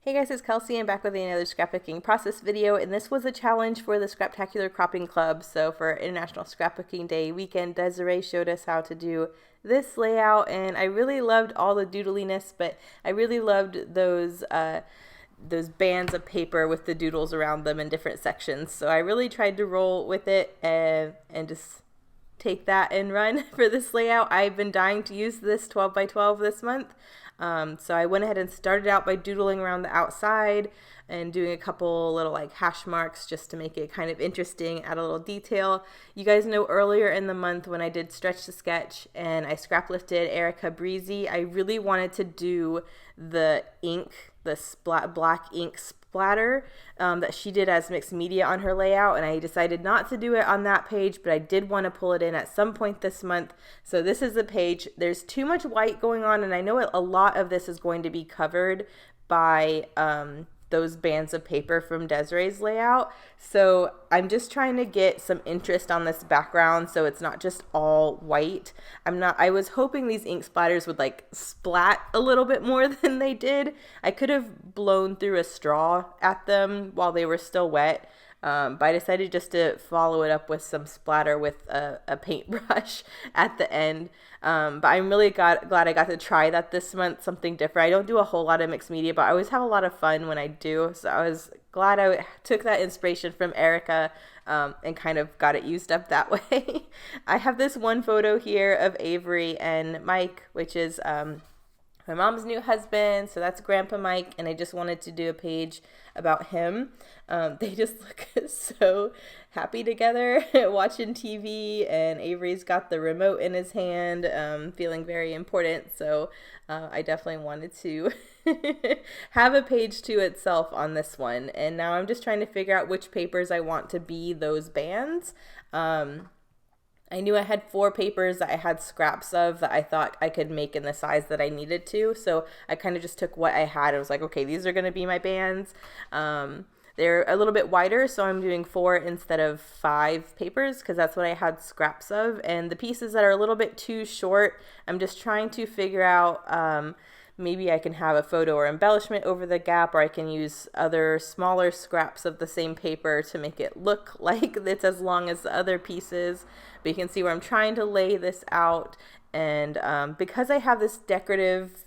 Hey guys, it's Kelsey. I'm back with another scrapbooking process video, and this was a challenge for the Scraptacular Cropping Club. So for International Scrapbooking Day weekend, Desiree showed us how to do this layout, and I really loved all the doodliness, but I really loved those bands of paper with the doodles around them in different sections. So I really tried to roll with it and just take that and run for this layout. I've been dying to use this 12 by 12 this month. So I went ahead and started out by doodling around the outside and doing a couple little like hash marks just to make it kind of interesting, add a little detail. You guys know earlier in the month when I did Stretch to Sketch and I scrap lifted Erica Breezy, I really wanted to do the ink, the black ink splatter that she did as mixed media on her layout, and I decided not to do it on that page, but I did want to pull it in at some point this month. So this is the page. There's too much white going on, and I know a lot of this is going to be covered by those bands of paper from Desiree's layout. So I'm just trying to get some interest on this background so it's not just all white. I was hoping these ink splatters would like splat a little bit more than they did. I could have blown through a straw at them while they were still wet. But I decided just to follow it up with some splatter with a paintbrush at the end. But I'm really glad I got to try that this month, something different. I don't do a whole lot of mixed media, but I always have a lot of fun when I do. So I was glad I took that inspiration from Erica and kind of got it used up that way. I have this one photo here of Avery and Mike, which is my mom's new husband, so that's Grandpa Mike, and I just wanted to do a page about him. They just look so happy together watching TV, and Avery's got the remote in his hand, feeling very important, so I definitely wanted to have a page to itself on this one, and now I'm just trying to figure out which papers I want to be those bands. I knew I had 4 papers that I had scraps of that I thought I could make in the size that I needed to. So I kind of just took what I had and was like, okay, these are going to be my bands. They're a little bit wider, so I'm doing 4 instead of 5 papers because that's what I had scraps of. And the pieces that are a little bit too short, I'm just trying to figure out maybe I can have a photo or embellishment over the gap, or I can use other smaller scraps of the same paper to make it look like it's as long as the other pieces. But you can see where I'm trying to lay this out. And because I have this decorative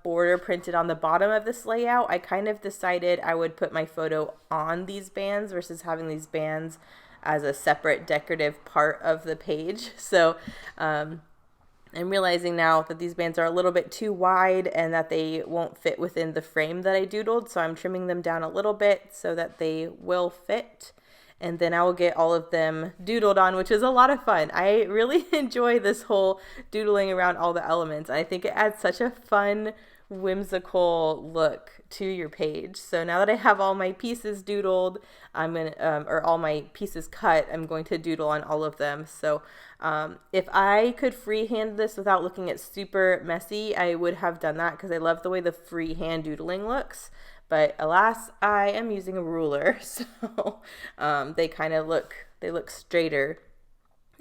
border printed on the bottom of this layout, I kind of decided I would put my photo on these bands versus having these bands as a separate decorative part of the page. So I'm realizing now that these bands are a little bit too wide and that they won't fit within the frame that I doodled, so I'm trimming them down a little bit so that they will fit. And then I will get all of them doodled on, which is a lot of fun. I really enjoy this whole doodling around all the elements. I think it adds such a fun, whimsical look to your page. So now that I have all my pieces doodled, I'm gonna or all my pieces cut, I'm going to doodle on all of them. So if I could freehand this without looking at super messy, I would have done that because I love the way the freehand doodling looks. But alas, I am using a ruler, so they kind of look straighter.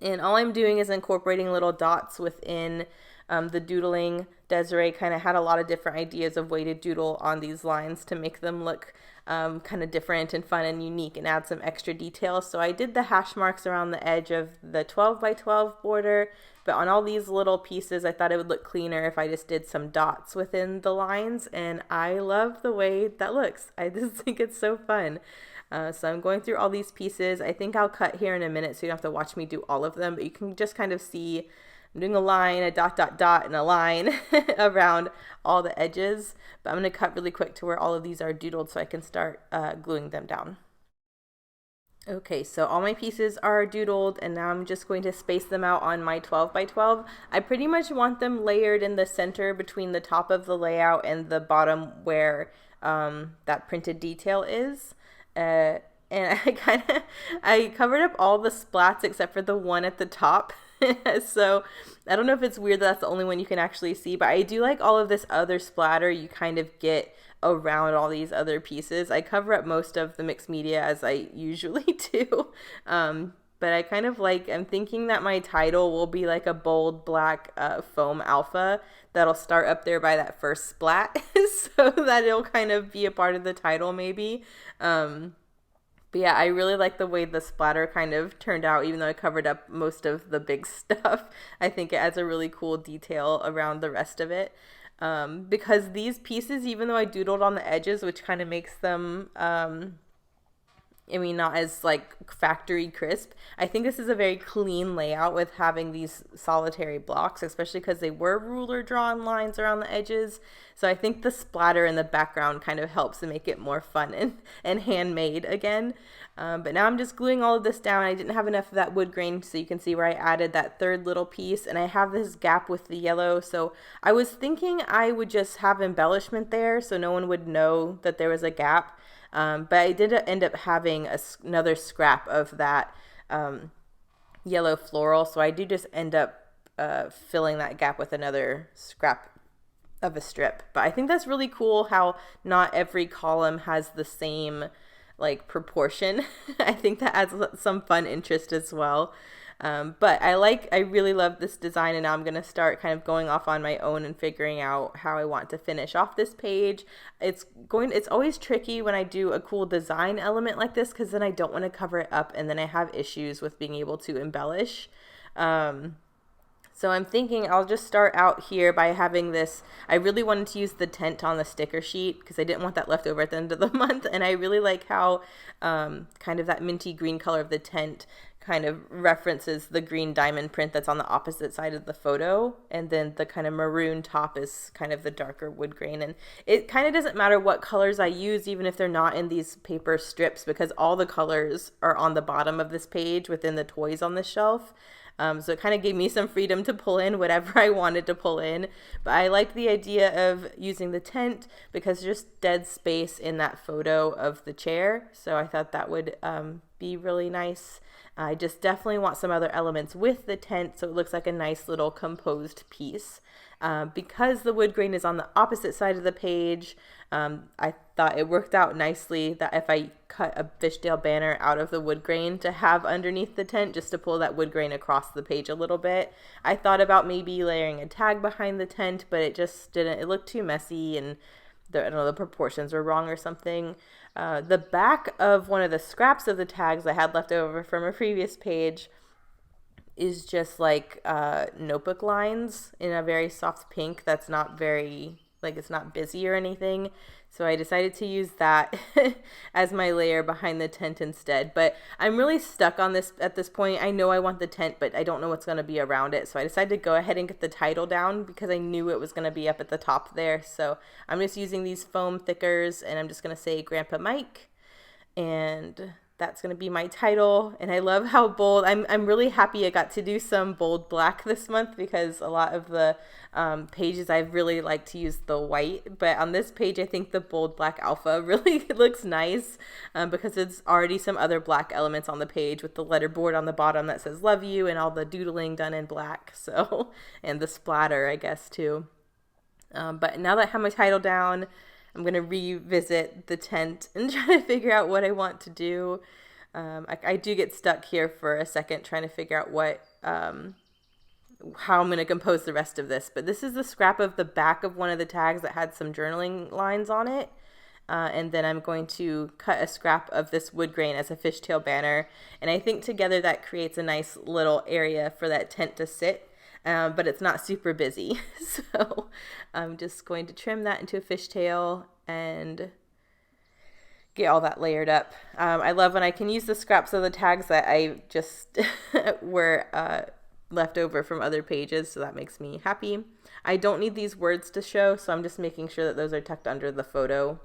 And all I'm doing is incorporating little dots within the doodling. Desiree kind of had a lot of different ideas of way to doodle on these lines to make them look kind of different and fun and unique and add some extra detail. So I did the hash marks around the edge of the 12 by 12 border, but on all these little pieces I thought it would look cleaner if I just did some dots within the lines, and I love the way that looks. I just think it's so fun. So I'm going through all these pieces. I think I'll cut here in a minute so you don't have to watch me do all of them, but you can just kind of see I'm doing a line, a dot, dot, dot, and a line around all the edges. But I'm going to cut really quick to where all of these are doodled so I can start gluing them down. Okay, so all my pieces are doodled, and now I'm just going to space them out on my 12 by 12. I pretty much want them layered in the center between the top of the layout and the bottom where that printed detail is. And I covered up all the splats except for the one at the top. So I don't know if it's weird that that's the only one you can actually see, but I do like all of this other splatter you kind of get around all these other pieces. I cover up most of the mixed media as I usually do. but I kind of like, I'm thinking that my title will be like a bold black foam alpha that'll start up there by that first splat so that it'll kind of be a part of the title maybe. But yeah, I really like the way the splatter kind of turned out, even though I covered up most of the big stuff. I think it adds a really cool detail around the rest of it. Because these pieces, even though I doodled on the edges, which kind of makes them I mean, not as like factory crisp. I think this is a very clean layout with having these solitary blocks, especially because they were ruler drawn lines around the edges. So I think the splatter in the background kind of helps to make it more fun and handmade again. But now I'm just gluing all of this down. I didn't have enough of that wood grain, so you can see where I added that third little piece, and I have this gap with the yellow. So I was thinking I would just have embellishment there so no one would know that there was a gap. But I did end up having another scrap of that yellow floral, so I do just end up filling that gap with another scrap of a strip. But I think that's really cool how not every column has the same like proportion. I think that adds some fun interest as well. But I really love this design, and now I'm going to start kind of going off on my own and figuring out how I want to finish off this page. It's always tricky when I do a cool design element like this, because then I don't want to cover it up and then I have issues with being able to embellish. So I'm thinking I'll just start out here by having this. I really wanted to use the tent on the sticker sheet because I didn't want that left over at the end of the month. And I really like how kind of that minty green color of the tent kind of references the green diamond print that's on the opposite side of the photo. And then the kind of maroon top is kind of the darker wood grain. And it kind of doesn't matter what colors I use, even if they're not in these paper strips, because all the colors are on the bottom of this page within the toys on the shelf. So it kind of gave me some freedom to pull in whatever I wanted to pull in. But I liked the idea of using the tent because there's just dead space in that photo of the chair. So I thought that would be really nice. I just definitely want some other elements with the tent so it looks like a nice little composed piece. Because the wood grain is on the opposite side of the page, I thought it worked out nicely that if I cut a fishtail banner out of the wood grain to have underneath the tent just to pull that wood grain across the page a little bit. I thought about maybe layering a tag behind the tent, but it just didn't. It looked too messy, and I don't know, the proportions were wrong or something. The back of one of the scraps of the tags I had left over from a previous page is just like notebook lines in a very soft pink that's not very, like, it's not busy or anything. So I decided to use that as my layer behind the tent instead. But I'm really stuck on this at this point. I know I want the tent, but I don't know what's going to be around it. So I decided to go ahead and get the title down because I knew it was going to be up at the top there. So I'm just using these foam thickers, and I'm just going to say Grandpa Mike. And that's going to be my title. And I love how bold. I'm really happy I got to do some bold black this month because a lot of the pages I really like to use the white. But on this page, I think the bold black alpha really looks nice because it's already some other black elements on the page with the letterboard on the bottom that says love you and all the doodling done in black. So, and the splatter, I guess, too. But now that I have my title down, I'm going to revisit the tent and try to figure out what I want to do. I do get stuck here for a second trying to figure out how I'm going to compose the rest of this. But this is the scrap of the back of one of the tags that had some journaling lines on it. And then I'm going to cut a scrap of this wood grain as a fishtail banner. And I think together that creates a nice little area for that tent to sit. But it's not super busy. So I'm just going to trim that into a fishtail and get all that layered up. I love when I can use the scraps of the tags that I just were left over from other pages. So that makes me happy. I don't need these words to show, so I'm just making sure that those are tucked under the photo.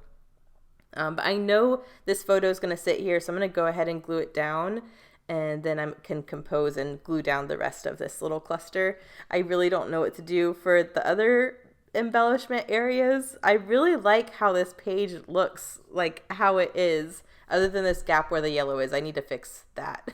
But I know this photo is going to sit here, so I'm going to go ahead and glue it down. And then I can compose and glue down the rest of this little cluster. I really don't know what to do for the other embellishment areas. I really like how this page looks, like how it is, other than this gap where the yellow is. I need to fix that.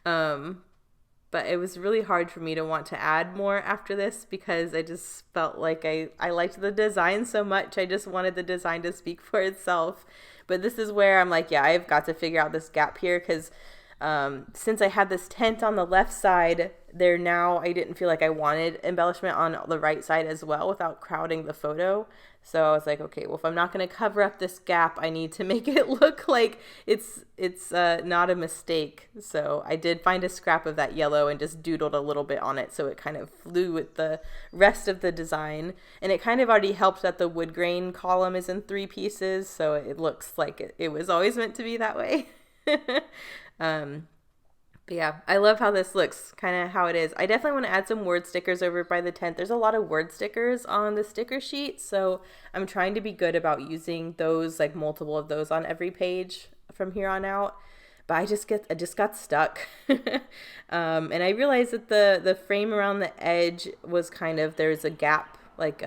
But it was really hard for me to want to add more after this because I just felt like I liked the design so much. I just wanted the design to speak for itself. But this is where I'm like, yeah, I've got to figure out this gap here because Since I had this tent on the left side there now, I didn't feel like I wanted embellishment on the right side as well without crowding the photo. So I was like, okay, well, if I'm not going to cover up this gap, I need to make it look like it's not a mistake. So I did find a scrap of that yellow and just doodled a little bit on it so it kind of flew with the rest of the design. And it kind of already helped that the wood grain column is in 3 pieces, so it looks like it was always meant to be that way. But yeah, I love how this looks, kind of how it is. I definitely want to add some word stickers over by the tent. There's a lot of word stickers on the sticker sheet, so I'm trying to be good about using those, like multiple of those on every page from here on out. But I just got stuck. And I realized that the frame around the edge was kind of, there's a gap, like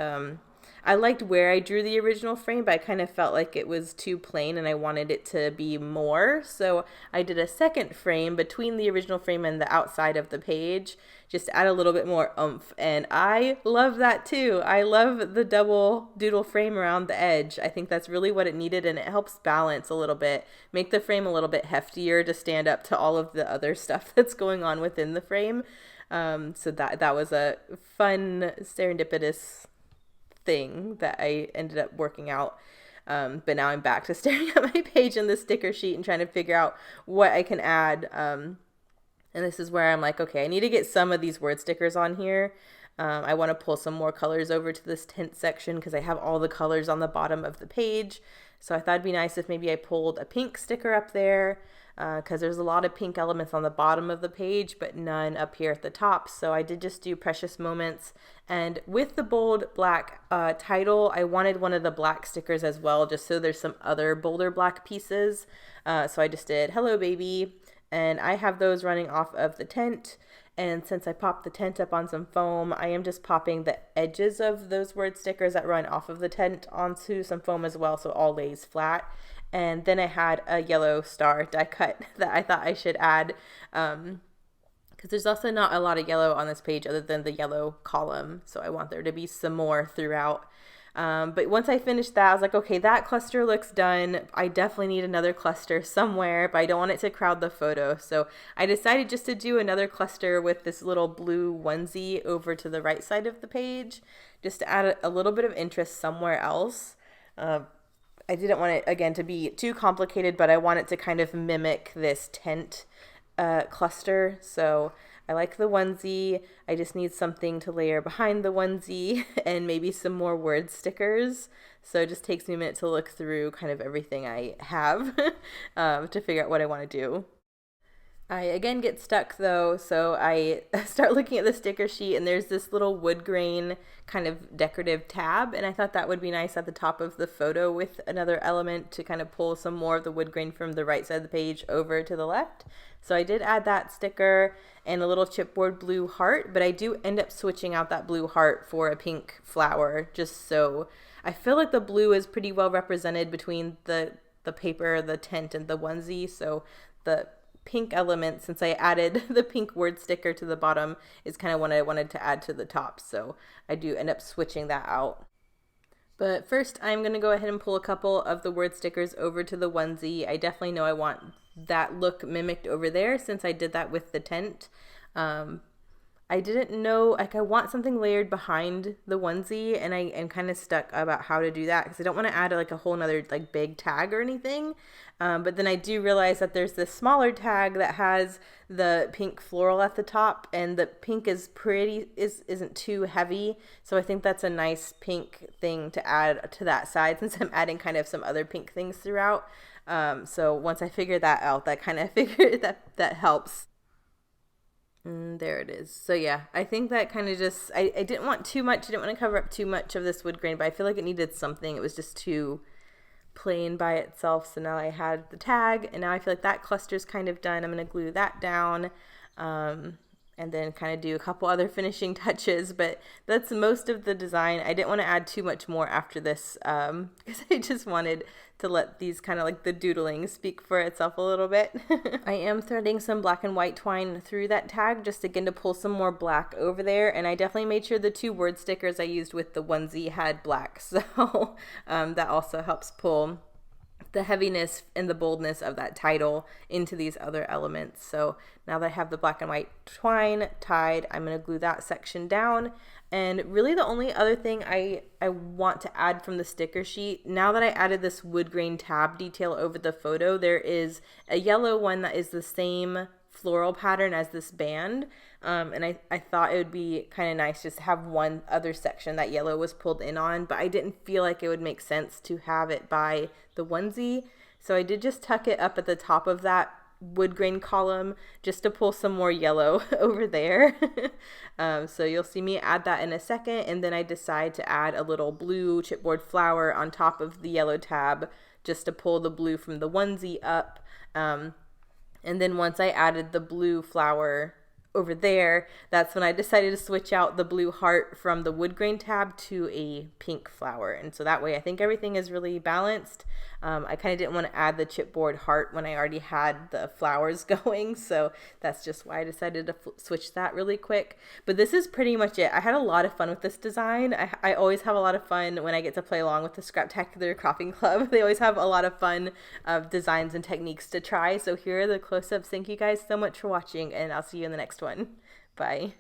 I liked where I drew the original frame, but I kind of felt like it was too plain and I wanted it to be more. So I did a second frame between the original frame and the outside of the page, just to add a little bit more oomph. And I love that too. I love the double doodle frame around the edge. I think that's really what it needed, and it helps balance a little bit, make the frame a little bit heftier to stand up to all of the other stuff that's going on within the frame. So that was a fun serendipitous thing that I ended up working out. But now I'm back to staring at my page and the sticker sheet and trying to figure out what I can add. And this is where I'm like, okay, I need to get some of these word stickers on here. I want to pull some more colors over to this tent section because I have all the colors on the bottom of the page. So I thought it'd be nice if maybe I pulled a pink sticker up there, because there's a lot of pink elements on the bottom of the page, but none up here at the top. So I did just do Precious Moments. And with the bold black title, I wanted one of the black stickers as well, just so there's some other bolder black pieces. So I just did Hello Baby, and I have those running off of the tent. And since I popped the tent up on some foam, I am just popping the edges of those word stickers that run off of the tent onto some foam as well, so it all lays flat. And then I had a yellow star die cut that I thought I should add, because there's also not a lot of yellow on this page other than the yellow column, so I want there to be some more throughout. But once I finished that, I was like, okay, that cluster looks done. I definitely need another cluster somewhere, but I don't want it to crowd the photo. So I decided just to do another cluster with this little blue onesie over to the right side of the page, just to add a little bit of interest somewhere else. I didn't want it, again, to be too complicated, but I want it to kind of mimic this tent cluster. So I like the onesie. I just need something to layer behind the onesie and maybe some more word stickers. So it just takes me a minute to look through kind of everything I have to figure out what I want to do. I again get stuck though, so I start looking at the sticker sheet and there's this little wood grain kind of decorative tab, and I thought that would be nice at the top of the photo with another element to kind of pull some more of the wood grain from the right side of the page over to the left. So I did add that sticker and a little chipboard blue heart, but I do end up switching out that blue heart for a pink flower, just so I feel like the blue is pretty well represented between the paper, the tent, and the onesie. So the pink element, since I added the pink word sticker to the bottom, is kind of what I wanted to add to the top. So I do end up switching that out. But first, I'm going to go ahead and pull a couple of the word stickers over to the onesie. I definitely know I want that look mimicked over there since I did that with the tent. I didn't know, like, I want something layered behind the onesie, and I am kind of stuck about how to do that because I don't want to add like a whole nother like big tag or anything. But then I do realize that there's this smaller tag that has the pink floral at the top, and the pink is isn't too heavy. So I think that's a nice pink thing to add to that side since I'm adding kind of some other pink things throughout. So once I figure that out, that kind of that helps. There it is. So yeah, I think that kind of just, I didn't want too much. I didn't want to cover up too much of this wood grain, but I feel like it needed something. It was just too plain by itself. So now I had the tag, and now I feel like that cluster's kind of done. I'm going to glue that down. And then kind of do a couple other finishing touches, but that's most of the design. I didn't want to add too much more after this because I just wanted to let these kind of like the doodling speak for itself a little bit. I am threading some black and white twine through that tag just again to pull some more black over there, and I definitely made sure the 2 word stickers I used with the onesie had black, so that also helps pull the heaviness and the boldness of that title into these other elements. So now that I have the black and white twine tied, I'm going to glue that section down. And really the only other thing I want to add from the sticker sheet, now that I added this wood grain tab detail over the photo, there is a yellow one that is the same floral pattern as this band. And I thought it would be kind of nice just to have one other section that yellow was pulled in on, but I didn't feel like it would make sense to have it by the onesie. So I did just tuck it up at the top of that wood grain column just to pull some more yellow over there. So you'll see me add that in a second, and then I decide to add a little blue chipboard flower on top of the yellow tab just to pull the blue from the onesie up. And then once I added the blue flower over there, that's when I decided to switch out the blue heart from the wood grain tab to a pink flower. And so that way I think everything is really balanced. I kind of didn't want to add the chipboard heart when I already had the flowers going, so that's just why I decided to switch that really quick. But this is pretty much it. I had a lot of fun with this design. I always have a lot of fun when I get to play along with the Scraptacular Cropping Club. They always have a lot of fun designs and techniques to try. So here are the close-ups. Thank you guys so much for watching, and I'll see you in the next one. Bye.